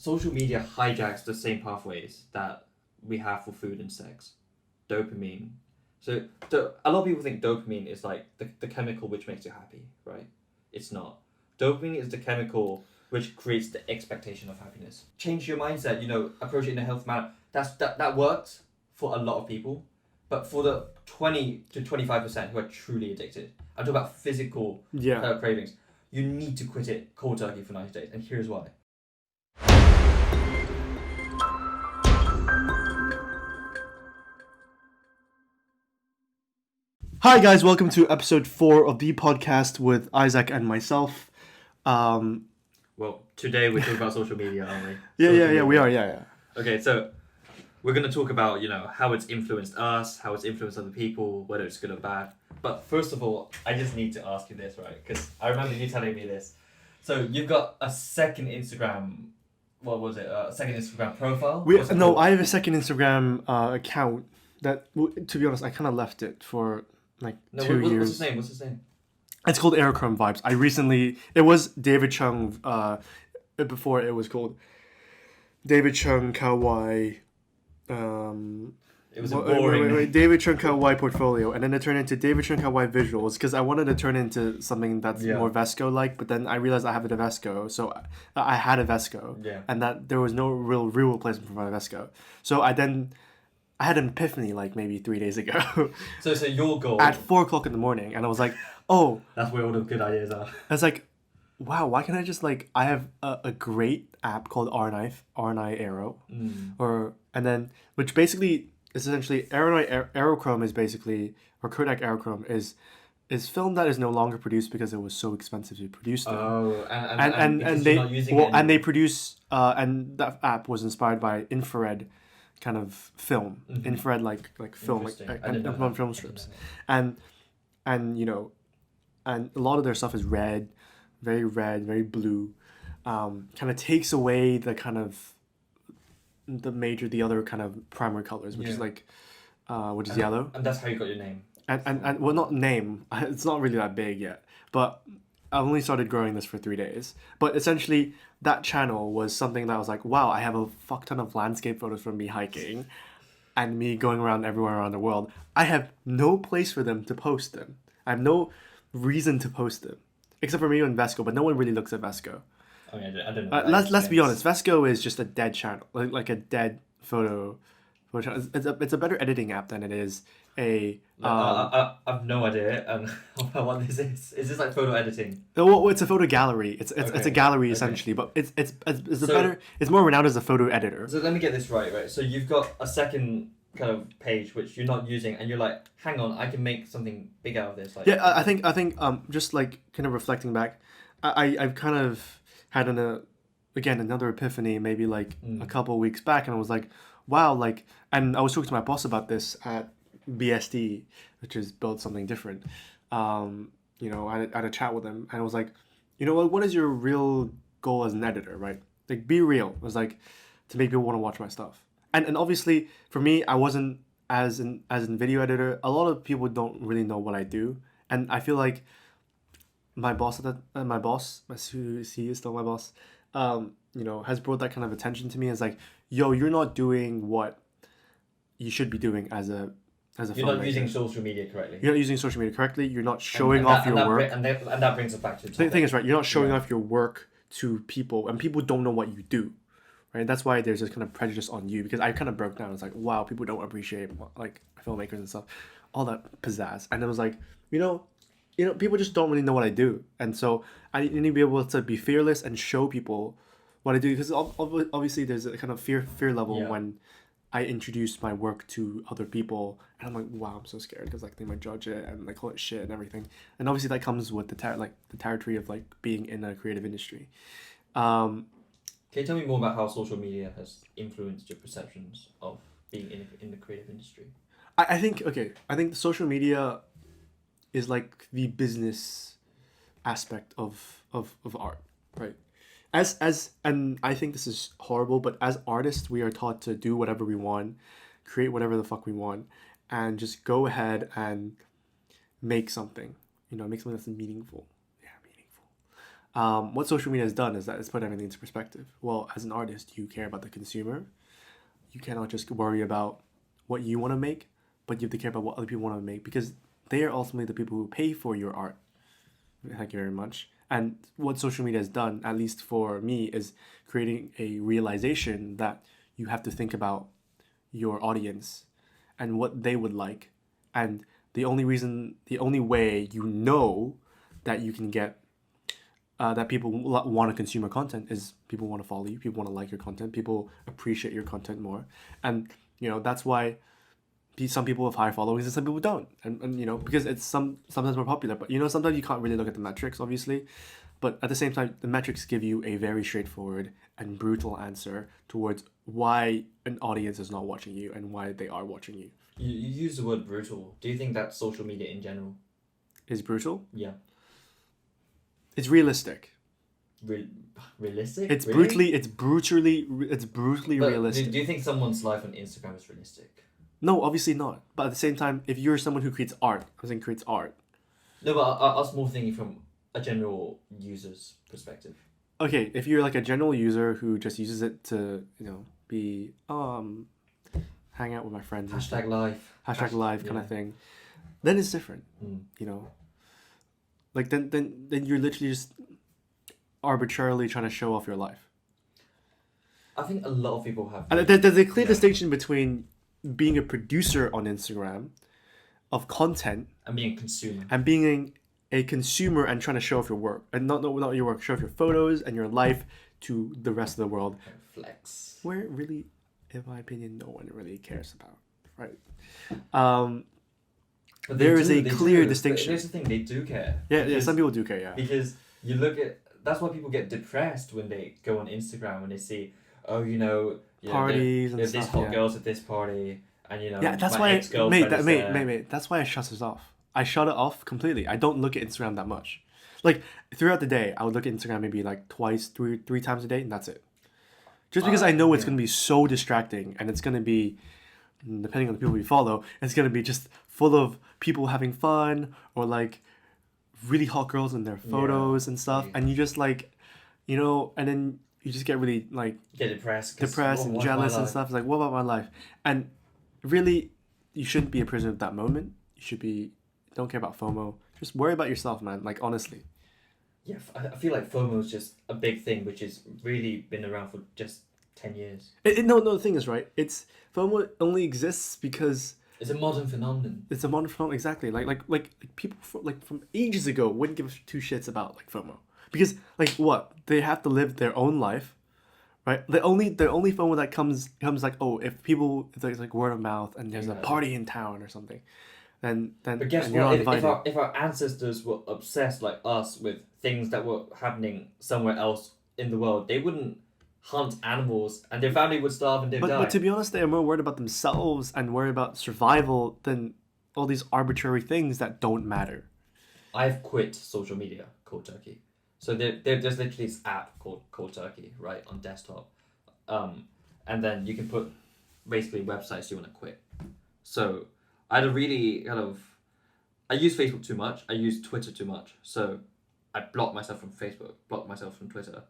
social media hijacks the same pathways that we have for food and sex. Dopamine. So a lot of people think dopamine is like the chemical which makes you happy, right? It's not. Dopamine is the chemical which creates the expectation of happiness. Change your mindset, approach it in a healthy manner. That works for a lot of people, but for the 20 to 25% who are truly addicted, I'm talking about physical cravings. You need to quit it cold turkey for 90 days, and here's why. Hi guys, welcome to episode 4 of the podcast with Isaac and myself. Well, today we're talking about social media, aren't we? Yeah, we are. Okay, so we're going to talk about, how it's influenced us, how it's influenced other people, whether it's good or bad. But first of all, I just need to ask you this, right? Because I remember you telling me this. So you've got a second Instagram, what was it? A second Instagram profile? I have a second Instagram account that, to be honest, I kind of left it for 2 years. What's his name? It's called Aerochrome Vibes. It was David Chung, before it was called David Chung Kawaii. It was boring. David Chung Kawaii Portfolio, and then it turned into David Chung Kawaii Visuals because I wanted to turn into something that's more Vesco-like, but then I realized I have a Vesco, so I had a Vesco, and that there was no real replacement for my Vesco. So I had an epiphany maybe 3 days ago. So your goal at 4:00 in the morning, and I was like, oh, that's where all the good ideas are. I was like, wow, why can't I just I have a great app called RNI Aero, which basically is essentially Aerochrome is basically, or Kodak Aerochrome is film that is no longer produced because it was so expensive to produce them. Oh, and they produce and that app was inspired by infrared kind of film, infrared like film, like film strips, and and a lot of their stuff is red, very blue, kind of takes away the kind of the other kind of primary colors, which is which is yellow. And that's how you got your name. And well, not name. It's not really that big yet, but I've only started growing this for 3 days. But essentially, that channel was something that I was like, wow, I have a fuck ton of landscape photos from me hiking and me going around everywhere around the world. I have no place for them to post them. I have no reason to post them, except for me and Vesco, but no one really looks at Vesco. I mean, I don't know. Let's be honest. Vesco is just a dead channel, like a dead photo channel. It's a better editing app than it is a. I've no idea what this is. Is this like photo editing? Well, it's a photo gallery. It's a gallery essentially, but it's more renowned as a photo editor. So let me get this right. So you've got a second kind of page which you're not using, and you're like, hang on, I can make something big out of this. I think just kind of reflecting back, I've kind of had another epiphany maybe a couple of weeks back, and I was like, wow, and I was talking to my boss about this at BSD, which is Build Something Different. I had a chat with him, and I was like, what is your real goal as an editor, right? Be real. It was to make people want to watch my stuff. And obviously for me, I wasn't as an video editor. A lot of people don't really know what I do, and I feel like my boss he is still my boss, has brought that kind of attention to me as yo, you're not doing what you should be doing as a filmmaker. You're not using social media correctly. You're not using social media correctly. You're not showing off your work. And that brings us back to the thing is, right, you're not showing off your work to people, and people don't know what you do, right? That's why there's this kind of prejudice on you, because I kind of broke down. It's like, wow, people don't appreciate filmmakers and stuff, all that pizzazz. And it was like, people just don't really know what I do, and so I need to be able to be fearless and show people what I do, because obviously there's a kind of fear level when I introduce my work to other people, and I'm like, wow, I'm so scared because they might judge it and call it shit and everything. And obviously that comes with the territory of being in a creative industry. Can you tell me more about how social media has influenced your perceptions of being in the creative industry? I think social media is the business aspect of art, right? And I think this is horrible, but as artists, we are taught to do whatever we want, create whatever the fuck we want, and just go ahead and make something, make something that's meaningful. What social media has done is that it's put everything into perspective. Well, as an artist, you care about the consumer. You cannot just worry about what you want to make, but you have to care about what other people want to make because they are ultimately the people who pay for your art. Thank you very much. And what social media has done, at least for me, is creating a realization that you have to think about your audience and what they would like. And the only way you know that you can get that people want to consume your content is people want to follow you, people want to like your content, people appreciate your content more, and that's why some people have higher followings and some people don't, and because it's sometimes more popular, but sometimes you can't really look at the metrics, obviously, but at the same time the metrics give you a very straightforward and brutal answer towards why an audience is not watching you and why they are watching you. You use the word brutal. Do you think that social media in general Is brutal? Yeah. It's realistic. Realistic? It's Really? brutally But realistic. do you think someone's life on Instagram is realistic? No, obviously not. But at the same time, if you're someone who creates art, No, but I was more thinking from a general user's perspective. okay, if you're like a general user who just uses it to, be hang out with my friends, and Hashtag stuff, life. hashtag live kind yeah. of thing, then it's different. Mm. Like then you're literally just arbitrarily trying to show off your life. I think a lot of people have. And there's a clear Yeah. distinction between being a producer on Instagram of content And being a consumer. and being a consumer and trying to show off your work, and not your work, show off your photos and your life to the rest of the world, Flex. where really, in my opinion, no one really cares about, right? But There is a they clear do. distinction. Here's the thing, they do care. Yeah, Because- some people do care, yeah. Because you look at, that's why people get depressed when they go on Instagram and they see, oh, Parties and this stuff, hot yeah. girl's at this party, and Yeah, that's my why, ex-girlfriend is there. mate, that's why I shut it off. I shut it off completely. I don't look at Instagram that much. Like, throughout the day, I would look at Instagram maybe like twice, three times a day, and that's it. Just because I know it's Yeah. going to be so distracting, and it's going to be, depending on the people you follow, it's going to be just full of people having fun, or like really hot girls in their photos and stuff, yeah. and you just like, and then you just get really like You get depressed. 'Cause and what's my jealous and life? stuff. It's like, what about my life? And really, you shouldn't be a prisoner of that moment. You should be, don't care about FOMO. Just worry about yourself, man. Like, honestly. Yeah, I feel like FOMO is just a big thing, which has really been around for just 10 years. No, the thing is, right? FOMO only exists because It's a modern phenomenon. it's a modern phenomenon. Exactly. Like people from ages ago wouldn't give two shits about like FOMO. Because like what? They have to live their own life. Right? The only FOMO that comes like, oh, if there's like word of mouth and there's a party in town or something, then But guess and you're what? not invited. If our ancestors were obsessed like us with things that were happening somewhere else in the world, they wouldn't hunt animals and their family would starve and they'd die. But to be honest, they are more worried about themselves and worried about survival than all these arbitrary things that don't matter. I've quit social media cold turkey. So there's literally this app called Cold Turkey, right, on desktop. And then you can put basically websites you want to quit. So I had a really I use Facebook too much. I use Twitter too much. So I blocked myself from Facebook, blocked myself from Twitter.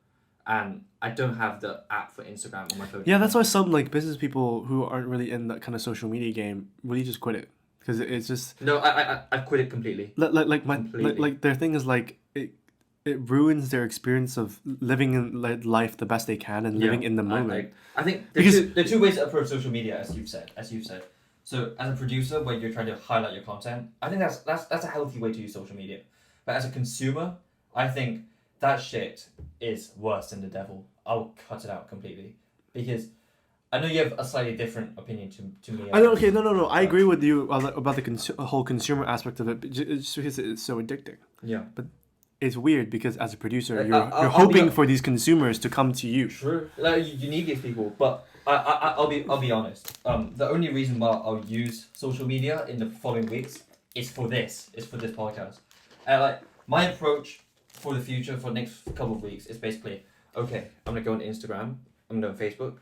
And I don't have the app for Instagram on my phone. Yeah, that's why some like business people who aren't really in that kind of social media game really just quit it because it's just No, I quit it completely. like their thing is like it ruins their experience of living in life the best they can and living in the moment. I think Because- there are two ways to approach social media, as you've said. So as a producer, when you're trying to highlight your content, I think that's a healthy way to use social media. But as a consumer, I think that shit is worse than the devil. I'll cut it out completely because I know you have a slightly different opinion to me. I know. Okay, no. I agree with you about the whole consumer aspect of it. But just because it's so addicting. Yeah. It's weird because as a producer, Like, you're I'll hoping be- for these consumers to come to you. True. Like you need these people, but I'll be honest. The only reason why I'll use social media in the following weeks is for this. Is for this podcast. Like my approach for the future for the next couple of weeks is basically okay. I'm gonna go on Instagram. I'm gonna go on Facebook.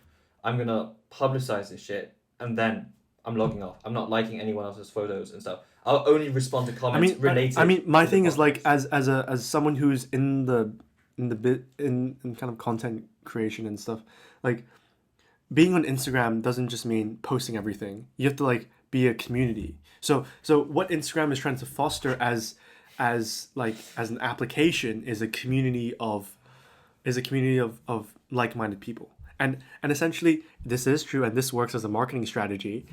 I'm gonna publicize this shit, and then I'm logging off. I'm not liking anyone else's photos and stuff. I'll only respond to comments related. My to thing the is like podcast. as someone who's in the in the bit in kind of content creation and stuff, like being on Instagram doesn't just mean posting everything. You have to like be a community. So what Instagram is trying to foster as an application is a community of like-minded people. And essentially this is true and this works as a marketing strategy.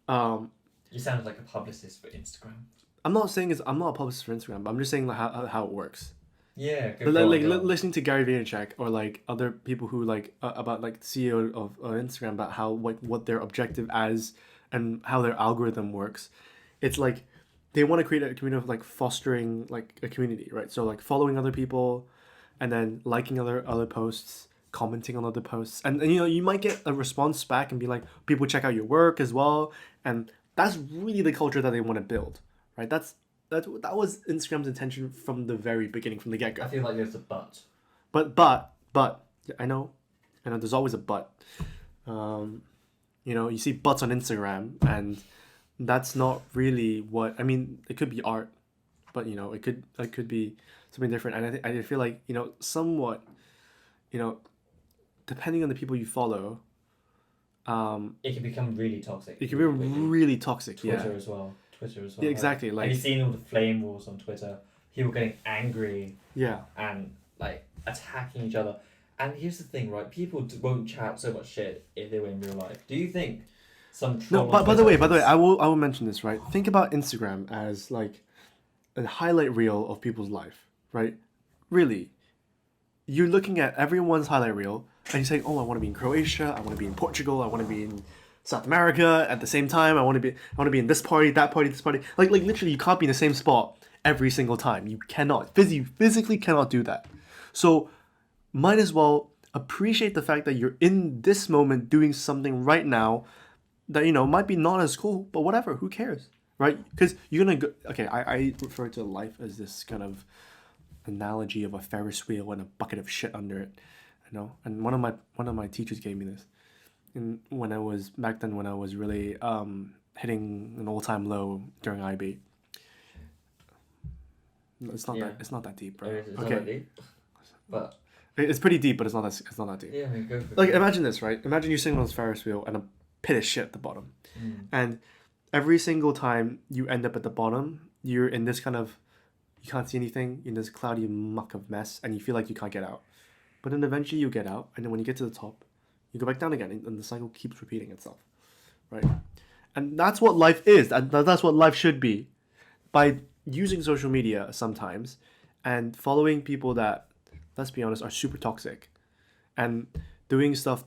You sound like a publicist for Instagram. I'm not a publicist for Instagram, but I'm just saying like how it works. Yeah, Listening to Gary Vaynerchuk or like other people who like about like the CEO of Instagram about how like what their objective as and how their algorithm works. It's like they want to create a community of like fostering like a community, right? So like following other people and then liking other posts, commenting on other posts. And you know, you might get a response back and be like, people check out your work as well. And that's really the culture that they want to build, right? That was Instagram's intention from the very beginning, from the get go. I feel like there's a but. But I know, there's always a but. You know, you see butts on Instagram, and that's not really what I mean. It could be art, but you know, it could be something different. And I feel like, you know, somewhat, you know, depending on the people you follow, it can become really toxic. It can be really toxic. Twitter as well. Yeah, exactly. Like, have you seen all the flame wars on Twitter? People getting angry. Yeah. And like attacking each other. And here's the thing, right? People won't chat so much shit if they were in real life. Do you think some troll? No, but by the way, I will mention this, right? Think about Instagram as like a highlight reel of people's life, right? Really, you're looking at everyone's highlight reel and you're saying, "Oh, I want to be in Croatia. I want to be in Portugal. I want to be in South America at the same time. I want to be in this party, that party, this party." Like literally, you can't be in the same spot every single time. You cannot physically cannot do that. So might as well appreciate the fact that you're in this moment doing something right now that, you know, might be not as cool, but whatever, who cares, right? Because you're gonna go, okay, I refer to life as this kind of analogy of a Ferris wheel and a bucket of shit under it, you know. And one of my teachers gave me this, and when I was really hitting an all-time low during IB. It's not that deep, bro. It's not that deep, but it's pretty deep, but it's not that deep. Yeah, I mean, go for it. Like, imagine this, right? Imagine you're sitting on this Ferris wheel and a pit of shit at the bottom. And every single time you end up at the bottom, you're in this kind of, you can't see anything, in this cloudy muck of mess, and you feel like you can't get out. But then eventually you get out, and then when you get to the top, you go back down again, and the cycle keeps repeating itself, right? And that's what life is. That's what life should be. By using social media sometimes and following people that, let's be honest, are super toxic, and doing stuff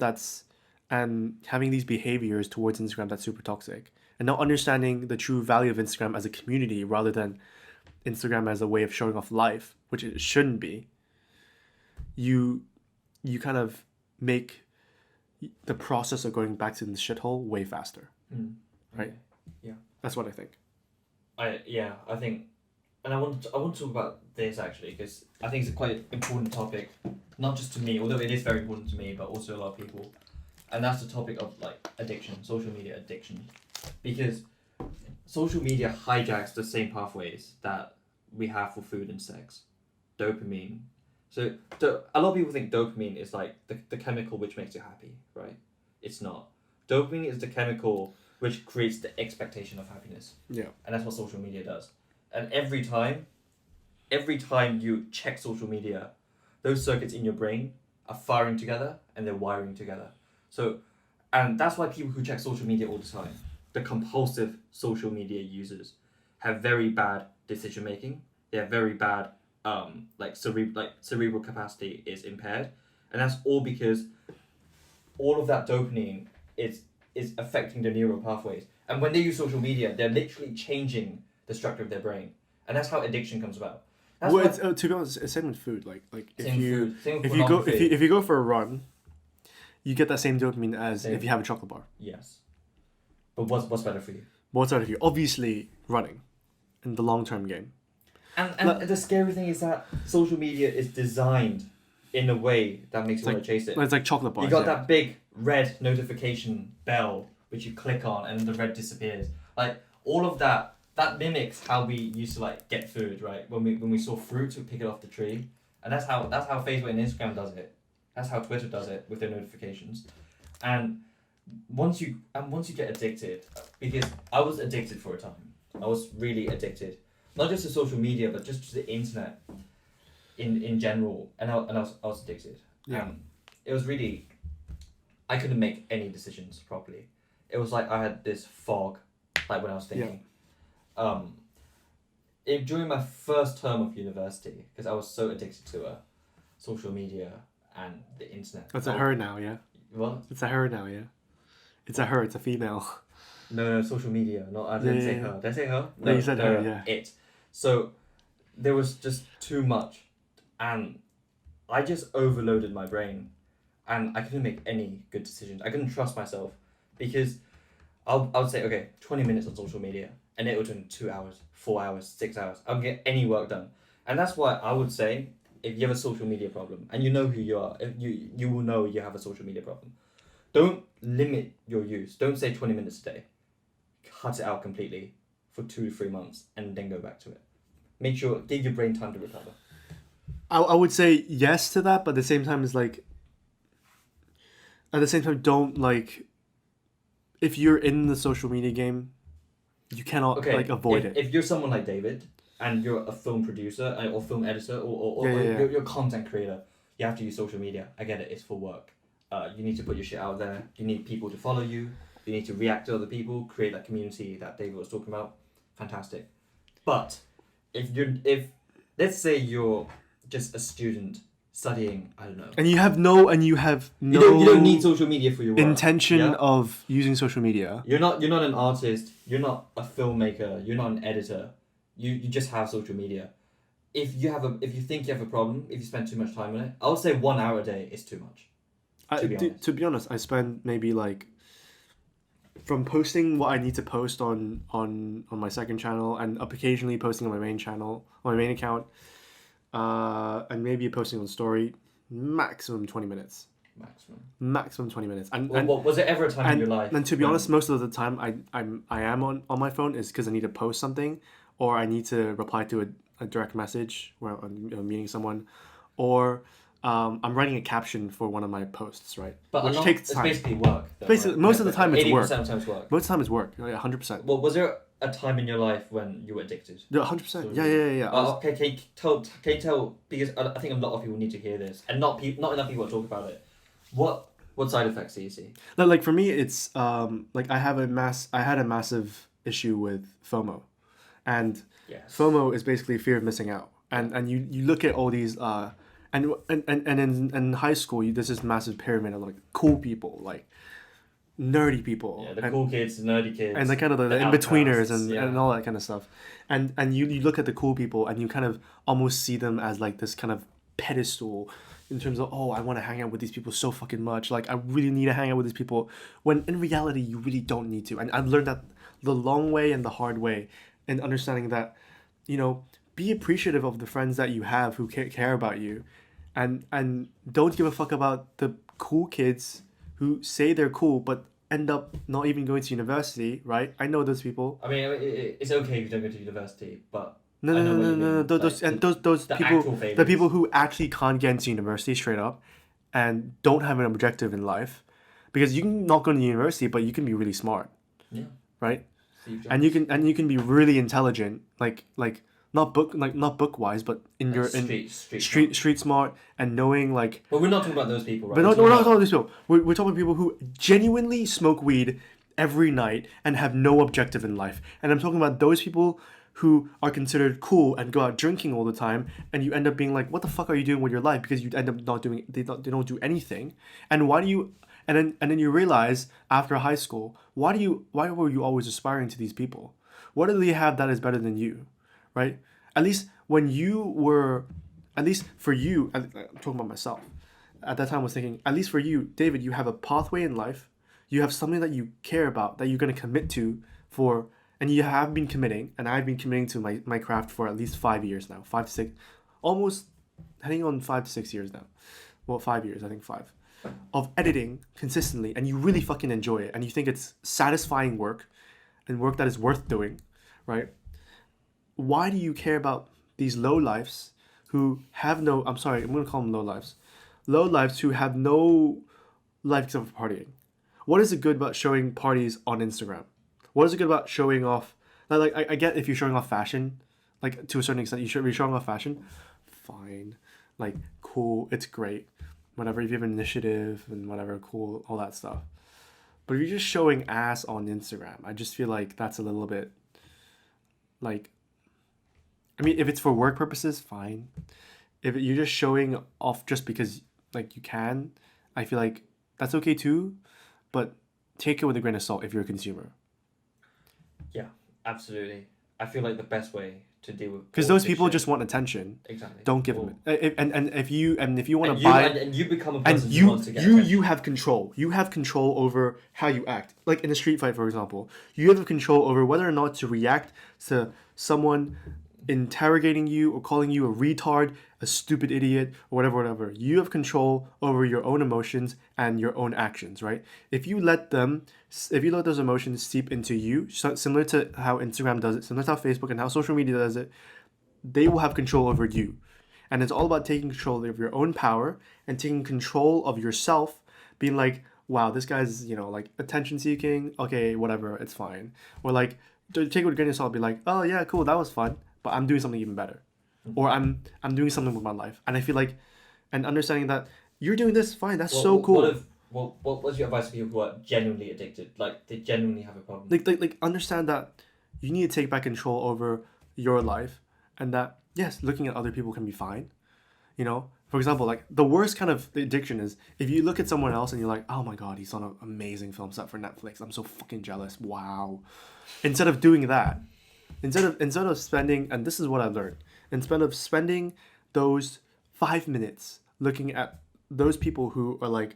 and having these behaviors towards Instagram that's super toxic, and not understanding the true value of Instagram as a community rather than Instagram as a way of showing off life, which it shouldn't be, you kind of make the process of going back to the shithole way faster. Right? Yeah. That's what I think. I think, and I want to talk about this actually, because I think it's a quite important topic, not just to me, although it is very important to me, but also a lot of people, and that's the topic of like addiction, social media addiction, because social media hijacks the same pathways that we have for food and sex, dopamine. So a lot of people think dopamine is like the chemical which makes you happy, right? It's not. Dopamine is the chemical which creates the expectation of happiness. Yeah. And that's what social media does. And every time you check social media, those circuits in your brain are firing together and they're wiring together. So, and that's why people who check social media all the time, the compulsive social media users, have very bad decision making. They have very bad cerebral capacity is impaired, and that's all because all of that dopamine is affecting the neural pathways. And when they use social media, they're literally changing the structure of their brain, and that's how addiction comes about. That's to be honest, it's same with food. Like if if you go for a run, you get that same dopamine as if you have a chocolate bar. Yes, but what's better for you? What's better for you? Obviously, running, in the long term game. And the scary thing is that social media is designed in a way that makes you want to chase it. It's like chocolate bars. You got that big red notification bell which you click on and the red disappears. Like all of that mimics how we used to like get food, right? When we saw fruit, we pick it off the tree and that's how Facebook and Instagram does it. That's how Twitter does it with their notifications, and once you get addicted, because I was addicted for a time. I was really addicted, not just to social media, but just to the internet in general, and I was addicted. Yeah. It was really, I couldn't make any decisions properly. It was like I had this fog, like when I was thinking. During my first term of university, because I was so addicted to social media and the internet. It's a her now, yeah. What? It's a her now, yeah. It's a her. It's a female. No, social media. No, I didn't say her. Did I say her? No, you said her, yeah. It. So there was just too much, and I just overloaded my brain, and I couldn't make any good decisions. I couldn't trust myself, because I would say, okay, 20 minutes on social media, and it would turn 2 hours, 4 hours, 6 hours. I don't get any work done, and that's why I would say, if you have a social media problem, and you know who you are, if you will know you have a social media problem. Don't limit your use. Don't say 20 minutes a day. Cut it out completely for 2 to 3 months and then go back to it. Make sure, give your brain time to recover. I would say yes to that, but at the same time, it's like, at the same time, don't like, if you're in the social media game, you cannot avoid it. If you're someone like David and you're a film producer or film editor or you're a content creator, you have to use social media. I get it, it's for work. You need to put your shit out there. You need people to follow you. You need to react to other people, create that community that David was talking about. Fantastic. But if let's say you're just a student studying, I don't know. And you have no you don't need social media for your work. Intention of using social media. You're not an artist, you're not a filmmaker, you're not an editor. You just have social media. If you think you have a problem, if you spend too much time on it, I would say 1 hour a day is too much. To be honest, I spend maybe like, from posting what I need to post on my second channel, and occasionally posting on my main channel, on my main account, and maybe posting on story, maximum 20 minutes. Maximum 20 minutes. And was there ever a time in your life? And to be honest, most of the time I am on my phone is because I need to post something, or I need to reply to a direct message where I'm meeting someone, or I'm writing a caption for one of my posts, right? But which takes time. It's basically work. Though, basically, right? most of the time it's work. 80% of the time it's work. Most of the time it's work. 100%. Well, was there a time in your life when you were addicted? Yeah, 100%. Yeah. Okay, can you tell? Because I think a lot of people need to hear this, and not enough people talk about it. What side effects do you see? Like for me, it's like I had a massive issue with FOMO, and FOMO is basically fear of missing out. And you look at all these and in high school, there's this massive pyramid of like cool people, like nerdy people. Yeah, the cool kids, the nerdy kids. And the kind of the in-betweeners and all that kind of stuff. And you look at the cool people and you kind of almost see them as like this kind of pedestal in terms of, oh, I want to hang out with these people so fucking much. Like, I really need to hang out with these people. When in reality, you really don't need to. And I've learned that the long way and the hard way, and understanding that, be appreciative of the friends that you have who care about you. And don't give a fuck about the cool kids who say they're cool but end up not even going to university, right? I know those people. I mean, it's okay if you don't go to university, but no. Those people, the people who actually can't get into university straight up, and don't have an objective in life, because you can not go to university, but you can be really smart. Yeah. Right. And you can be really intelligent, like. Not book wise, but in your street smart, and knowing like. But we're not talking about those people, right? We're not talking about those people. We're talking about people who genuinely smoke weed every night and have no objective in life. And I'm talking about those people who are considered cool and go out drinking all the time, and you end up being like, what the fuck are you doing with your life? Because you end up not doing. They don't do anything. And why do you? And then you realize after high school, why were you always aspiring to these people? What do they have that is better than you? Right? At least for you, I'm talking about myself. At that time I was thinking, at least for you, David, you have a pathway in life. You have something that you care about, that you're going to commit to for, and you have been committing, and I've been committing to my craft for at least 5 years now. 5 to 6, almost heading on 5 to 6 years now. Well, 5 years, I think 5. Of editing consistently, and you really fucking enjoy it, and you think it's satisfying work, and work that is worth doing, right? Why do you care about these low lives who have no, I'm sorry, I'm gonna call them low lives. Low lives who have no life except for partying. What is it good about showing parties on Instagram? What is it good about showing off? I get if you're showing off fashion, like to a certain extent, you're showing off fashion. Fine, like cool, it's great. Whatever, if you have an initiative and whatever, cool, all that stuff. But if you're just showing ass on Instagram, I just feel like that's a little bit like. I mean, if it's for work purposes, fine. If you're just showing off just because like you can, I feel like that's okay too, but take it with a grain of salt if you're a consumer. Yeah, absolutely. I feel like the best way to deal with Because all those this people shit- just want attention. exactly Don't give Or- them it. And if you want and to you, buy and you become a and person who you wants to get you attention. you have control. You have control over how you act. Like in a street fight, for example, you have control over whether or not to react to someone interrogating you or calling you a retard, a stupid idiot, or whatever. You have control over your own emotions and your own actions, right? If you let those emotions seep into you, similar to how Instagram does it, similar to how Facebook and how social media does it, they will have control over you. And it's all about taking control of your own power and taking control of yourself, being like, wow, this guy's, like attention seeking. Okay, whatever, it's fine. Or like, take it with a grain of salt, be like, oh yeah, cool, that was fun, but I'm doing something even better. Or I'm doing something with my life. And I feel like, and understanding that you're doing this, fine, that's so cool. What's your advice to people who are genuinely addicted? Like, they genuinely have a problem. Like understand that you need to take back control over your life, and that yes, looking at other people can be fine. For example, like the worst kind of addiction is if you look at someone else and you're like, oh my god, he's on an amazing film set for Netflix, I'm so fucking jealous, wow. Instead of doing that, instead of spending, and this is what I learned, instead of spending those 5 minutes looking at those people who are like,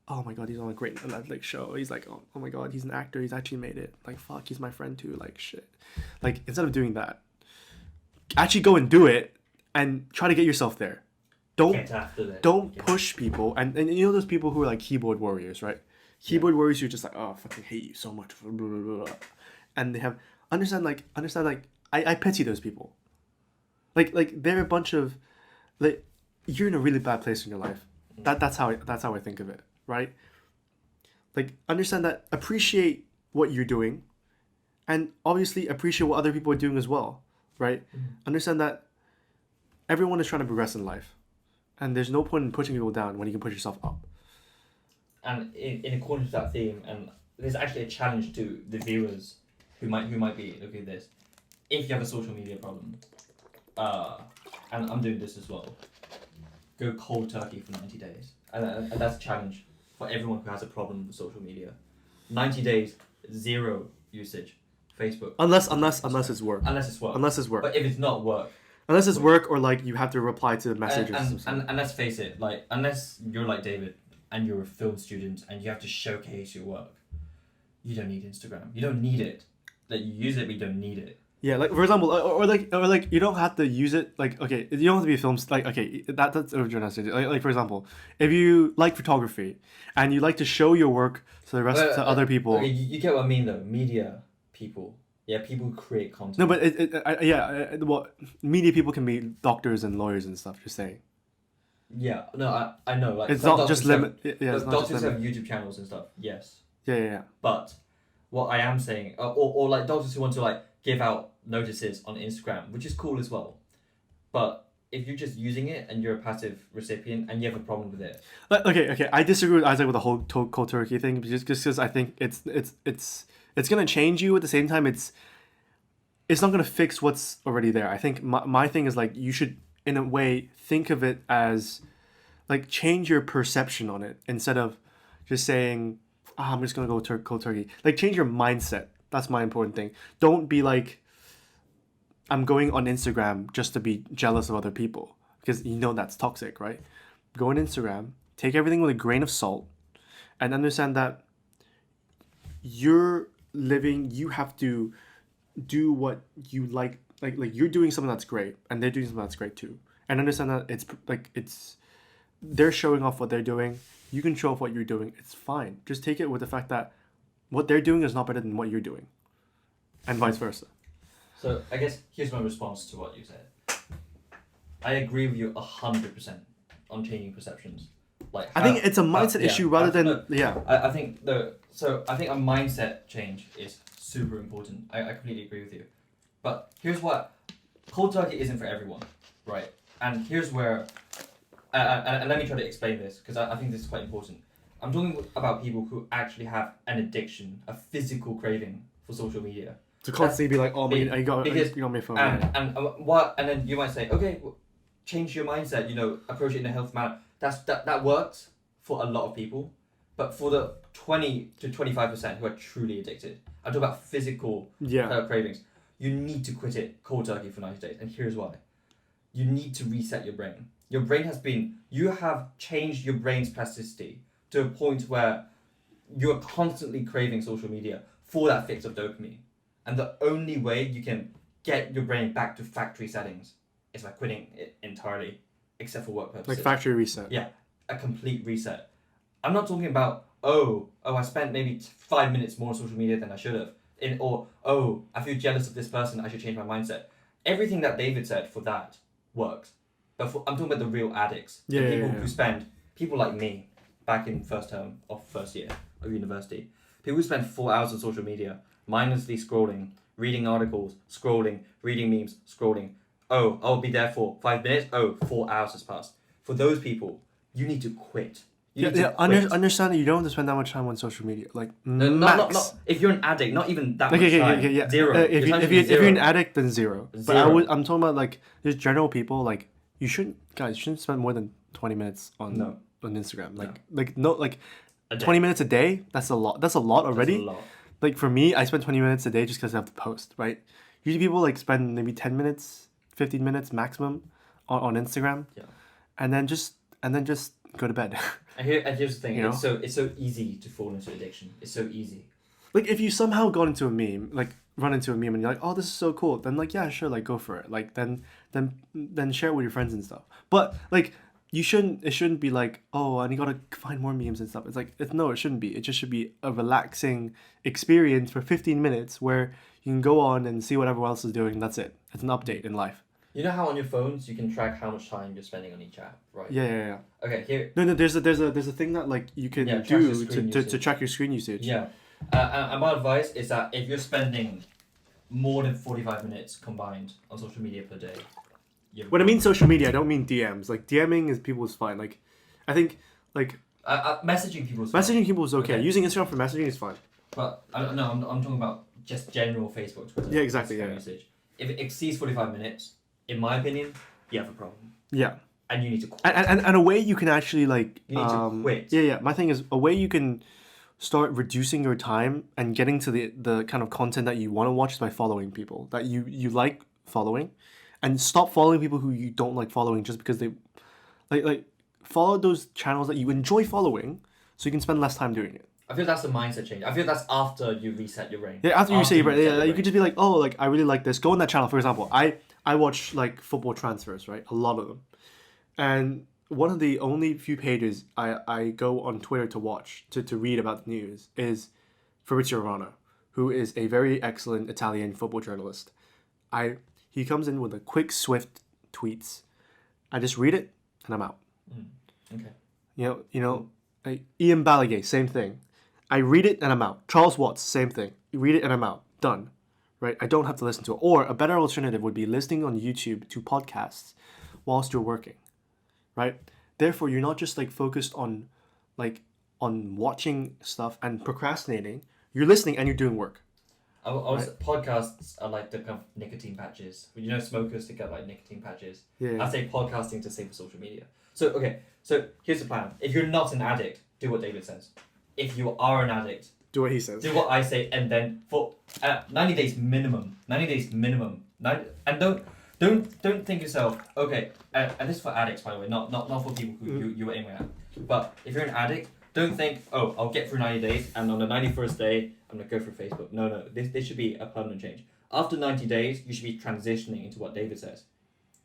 oh my god, he's on a great Netflix show, he's like, oh my god, he's an actor, he's actually made it, like fuck, he's my friend too, like shit. Like instead of doing that, actually go and do it and try to get yourself there. Get after that. Don't push people, and those people who are like keyboard warriors, right? Keyboard warriors who are just like, oh, I fucking hate you so much, blah, blah, blah. And they have understand I pity those people. Like they're a bunch of, like, you're in a really bad place in your life. That's how I think of it, right? Like understand that, appreciate what you're doing, and obviously appreciate what other people are doing as well, right? Understand that everyone is trying to progress in life. And there's no point in pushing people down when you can push yourself up. And in accordance to that theme, and there's actually a challenge to the viewers who might be looking at this. If you have a social media problem, and I'm doing this as well, go cold turkey for 90 days. And that's a challenge for everyone who has a problem with social media. 90 days, zero usage. Facebook. Unless it's work. Unless it's work. Unless it's work. But if it's not work, unless it's work, or like you have to reply to the messages. And let's face it, like unless you're like David and you're a film student and you have to showcase your work, you don't need Instagram. You don't need it. Like you use it, but you don't need it. Yeah, like for example, or like you don't have to use it. Like okay, you don't have to be a film. Like okay, that's original. Like for example, if you like photography and you like to show your work to the rest to other people. Okay, you get what I mean though. Media people. Yeah, people who create content. No, but well, media people can be doctors and lawyers and stuff. Just saying. Yeah, no, I know. Like it's not just limit. Yeah, it's not doctors just have limit. YouTube channels and stuff. Yes. Yeah. But what I am saying, or like doctors who want to like give out notices on Instagram, which is cool as well. But if you're just using it and you're a passive recipient and you have a problem with it. Okay. I disagree with Isaac with the whole cold turkey thing, just because I think it's gonna change you. At the same time, it's not gonna fix what's already there. I think my thing is like you should, in a way, think of it as like change your perception on it instead of just saying, I'm just gonna go cold turkey. Like change your mindset. That's my important thing. Don't be like, I'm going on Instagram just to be jealous of other people, because that's toxic, right? Go on Instagram, take everything with a grain of salt, and understand that you're living. You have to do what you like you're doing something that's great, and they're doing something that's great too. And understand that it's they're showing off what they're doing. You can show off what you're doing. It's fine. Just take it with the fact that what they're doing is not better than what you're doing, and vice versa. So I guess here's my response to what you said. I agree with you 100% on changing perceptions. Like I think it's a mindset issue rather than I think I think a mindset change is super important. I completely agree with you. But here's what cold turkey isn't for everyone, right? And here's where and let me try to explain this because I think this is quite important. I'm talking about people who actually have an addiction, a physical craving for social media. To constantly be like, oh my, you got my phone. And then you might say, okay, well, change your mindset. Approach it in a healthy manner. That works for a lot of people, but for the 20 to 25% who are truly addicted, I'm talking about physical cravings. You need to quit it cold turkey for 90 days, and here's why. You need to reset your brain. You have changed your brain's plasticity to a point where you're constantly craving social media for that fix of dopamine. And the only way you can get your brain back to factory settings is by quitting it entirely, except for work purposes. Like factory reset. Yeah, a complete reset. I'm not talking about, I spent maybe 5 minutes more on social media than I should have. I feel jealous of this person, I should change my mindset. Everything that David said for that works. But I'm talking about the real addicts. Who spend, people like me, back in first term of first year of university, people who spend 4 hours on social media, mindlessly scrolling, reading articles, scrolling, reading memes, scrolling. I'll be there for 5 minutes. 4 hours has passed. For those people, you need to quit. Understand that you don't have to spend that much time on social media. Like max. Not if you're an addict, not even that much time. Zero. If you're an addict, then zero. But I'm talking about like just general people. Like you shouldn't spend more than 20 minutes on Instagram. 20 minutes a day. That's a lot. That's a lot already. That's a lot. Like for me, I spend 20 minutes a day just because I have to post. Right. Usually people like spend maybe 10 minutes, 15 minutes maximum on Instagram. Yeah. And then just go to bed. And here's the thing, it's so easy to fall into addiction. It's so easy. Like if you somehow got into a meme, like run into a meme and you're like, oh, this is so cool, then like yeah, sure, like go for it. Like then share it with your friends and stuff. But like it shouldn't be like, oh, and you gotta find more memes and stuff. It's like it shouldn't be. It just should be a relaxing experience for 15 minutes where you can go on and see what everyone else is doing. That's it. It's an update in life. You know how on your phones you can track how much time you're spending on each app, right? Yeah. Okay, here. No. There's a thing that like you can do to track your screen usage. Yeah. And my advice is that if you're spending more than 45 minutes combined on social media per day, when I mean social media, I don't mean DMs. Like DMing is fine. Like, I think like messaging people is fine. Messaging people is okay. Using Instagram for messaging is fine. But I'm talking about just general Facebook, Twitter. Yeah, exactly. Usage. If it exceeds 45 minutes. In my opinion, you have a problem. Yeah. And you need to quit. And a way you can actually like... You need to quit. Yeah. My thing is, a way you can start reducing your time and getting to the kind of content that you want to watch is by following people that you like following. And stop following people who you don't like following just because they... Like follow those channels that you enjoy following so you can spend less time doing it. I feel that's a mindset change. I feel that's after you reset your brain. Yeah, after you reset your brain. Yeah, you could just be like, oh, like I really like this. Go on that channel. For example, I watch like football transfers, right? A lot of them. And one of the only few pages I go on Twitter to watch, to read about the news is Fabrizio Romano, who is a very excellent Italian football journalist. He comes in with a quick, swift tweets. I just read it and I'm out. Okay. You know, like Ian Ballaghay, same thing. I read it and I'm out. Charles Watts, same thing. You read it and I'm out. Done. Right? I don't have to listen to it. Or a better alternative would be listening on YouTube to podcasts whilst you're working. Right? Therefore, you're not just like focused on watching stuff and procrastinating. You're listening and you're doing work. Podcasts are like the kind of nicotine patches. Smokers to get like nicotine patches. Yeah. I say podcasting to say for social media. So here's the plan. If you're not an addict, do what David says. If you are an addict, do what he says. Do what I say, and then for 90 days minimum. And don't think yourself, okay, and this is for addicts, by the way, not for people who you were aiming at. But if you're an addict, don't think, I'll get through 90 days, and on the 91st day, I'm going to go through Facebook. No, this should be a permanent change. After 90 days, you should be transitioning into what David says.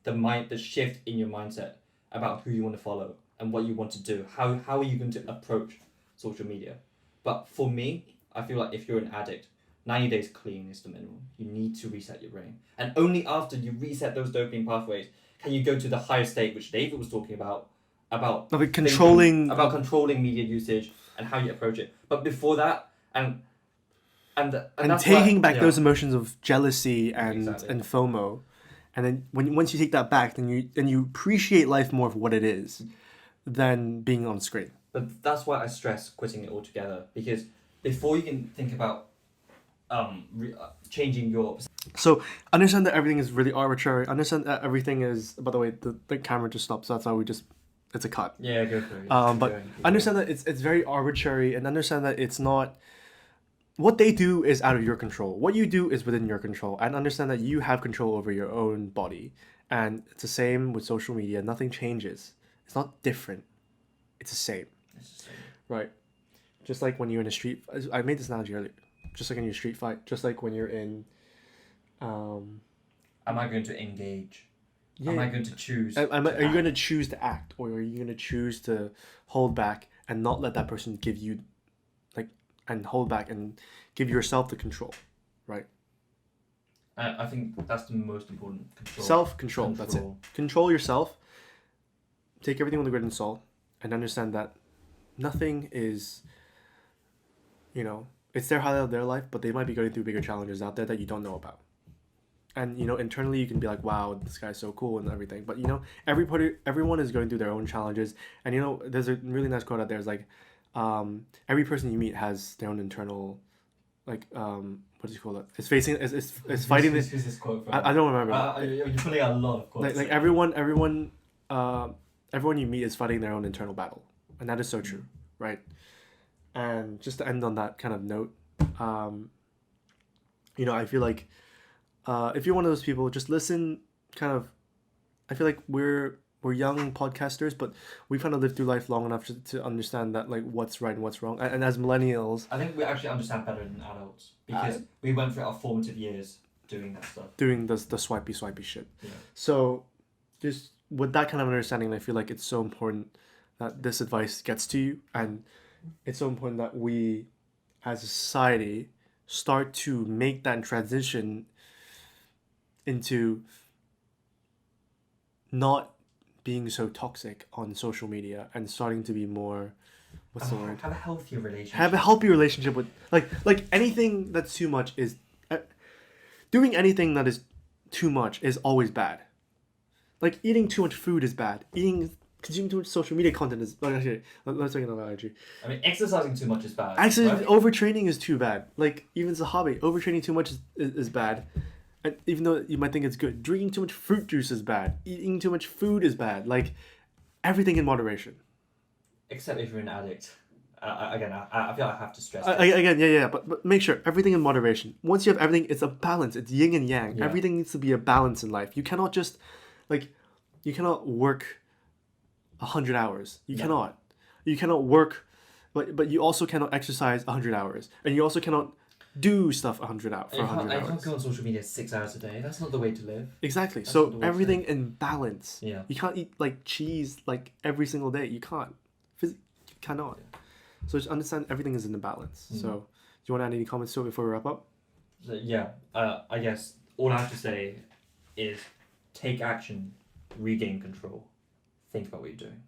The shift in your mindset about who you want to follow and what you want to do. How are you going to approach social media? But for me, I feel like if you're an addict, 90 days clean is the minimum. You need to reset your brain. And only after you reset those dopamine pathways can you go to the higher state, which David was talking about Like controlling thinking, about controlling media usage and how you approach it. But before that, and that's taking why, back those emotions of jealousy and Exactly. and FOMO, and then once you take that back, then you appreciate life more for what it is than being on screen. But that's why I stress quitting it altogether, because before you can think about changing your So understand that everything is really arbitrary. Understand that everything is. By the way, the camera just stopped, so that's why it's a cut. yeah, go for it. But understand that it's very arbitrary, and understand that it's not. What they do is out of your control. What you do is within your control, and understand that you have control over your own body. And it's the same with social media. Nothing changes. It's not different. It's the same, It's the same. right? Just like when you're in a street. I made this analogy earlier. Just like in your street fight. Just like when you're in. Am I going to engage? Yeah. Am I going to choose? Are you act? going to choose to act, or are you going to choose to hold back and not let that person give you, and hold back and give yourself the control, right? I think that's the most important control. Self-control. That's it. Control yourself. Take everything with a grain of salt, and understand that nothing is. It's their highlight of their life, but they might be going through bigger challenges out there that you don't know about. And internally you can be like, wow, this guy's so cool and everything, but everyone is going through their own challenges. And there's a really nice quote out there. It's like, every person you meet has their own internal, what do you call it? It's fighting this. Who's this quote from? I don't remember. You're pulling out a lot of quotes. Like everyone you meet is fighting their own internal battle, and that is so true, right? And just to end on that kind of note, I feel like if you're one of those people, just listen. I feel like we're young podcasters, but we've kind of lived through life long enough to understand that like what's right and what's wrong. And as millennials, I think we actually understand better than adults because we went through our formative years doing that stuff. Doing the swipey shit. Yeah. So just with that kind of understanding, I feel like it's so important that this advice gets to you, and it's so important that we as a society start to make that transition into not being so toxic on social media and starting to be more, what's the word? Have a healthier relationship. Have a healthy relationship with like anything that's too much is doing anything that is too much is always bad. Like eating too much food is bad. Consuming too much social media content is actually, let's take another analogy. I mean, exercising too much is bad. Actually, right? overtraining is too bad. Like even as a hobby, overtraining too much is bad. And even though you might think it's good, drinking too much fruit juice is bad. Eating too much food is bad. Like everything in moderation. Except if you're an addict. I feel like I have to stress. But make sure everything in moderation. Once you have everything, it's a balance. It's yin and yang. Yeah. Everything needs to be a balance in life. You cannot just, you cannot work 100 hours. You cannot work, but you also cannot exercise 100 hours, and you also cannot do stuff 100 hours for 100 hours. I can't go on social media 6 hours a day. That's not the way to live. Exactly. That's not the So way to everything in balance. Yeah. You can't eat cheese every single day. You can't. You cannot. So just understand everything is in the balance. Mm. So do you want to add any comments to it before we wrap up? So, yeah. I guess all I have to say is take action, regain control, think about what you're doing.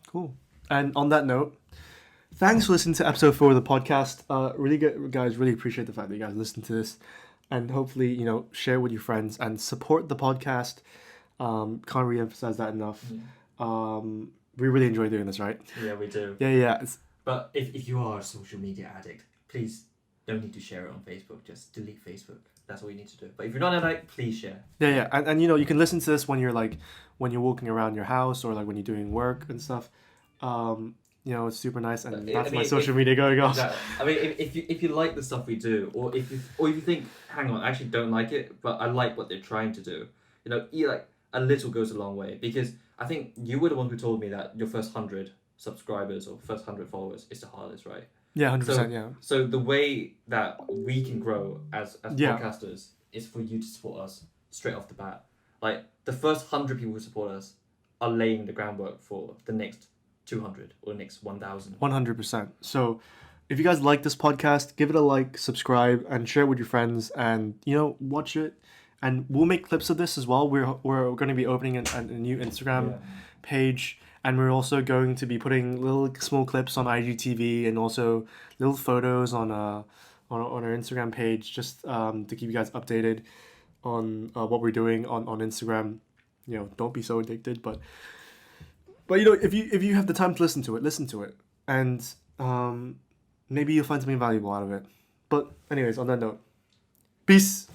Cool. And on that note, thanks for listening to episode 4 of the podcast. Really good, guys. Really appreciate the fact that you guys listen to this, and hopefully, share with your friends and support the podcast. Can't re-emphasize that enough. We really enjoy doing this, right? Yeah, we do. Yeah. But if you are a social media addict, please don't need to share it on Facebook. Just delete Facebook. That's all you need to do. But if you're not an addict, please share. Yeah. And you can listen to this when you're walking around your house, or when you're doing work and stuff. It's super nice, and that's my social media going off. Exactly. I mean, if you like the stuff we do, or if you think, hang on, I actually don't like it, but I like what they're trying to do. A little goes a long way, because I think you were the one who told me that your first 100 subscribers or first 100 followers is the hardest, right? Yeah, 100%. Yeah. So the way that we can grow as podcasters is for you to support us straight off the bat. Like the first 100 people who support us are laying the groundwork for the next 200 or the next 1,000. 100%. So if you guys like this podcast, give it a like, subscribe, and share it with your friends, and watch it and we'll make clips of this as well. We're going to be opening a new Instagram page, and we're also going to be putting little small clips on IGTV and also little photos on our Instagram page, just to keep you guys updated on what we're doing on Instagram. Don't be so addicted, but if you have the time to listen to it, and maybe you'll find something valuable out of it. But anyways, on that note, peace.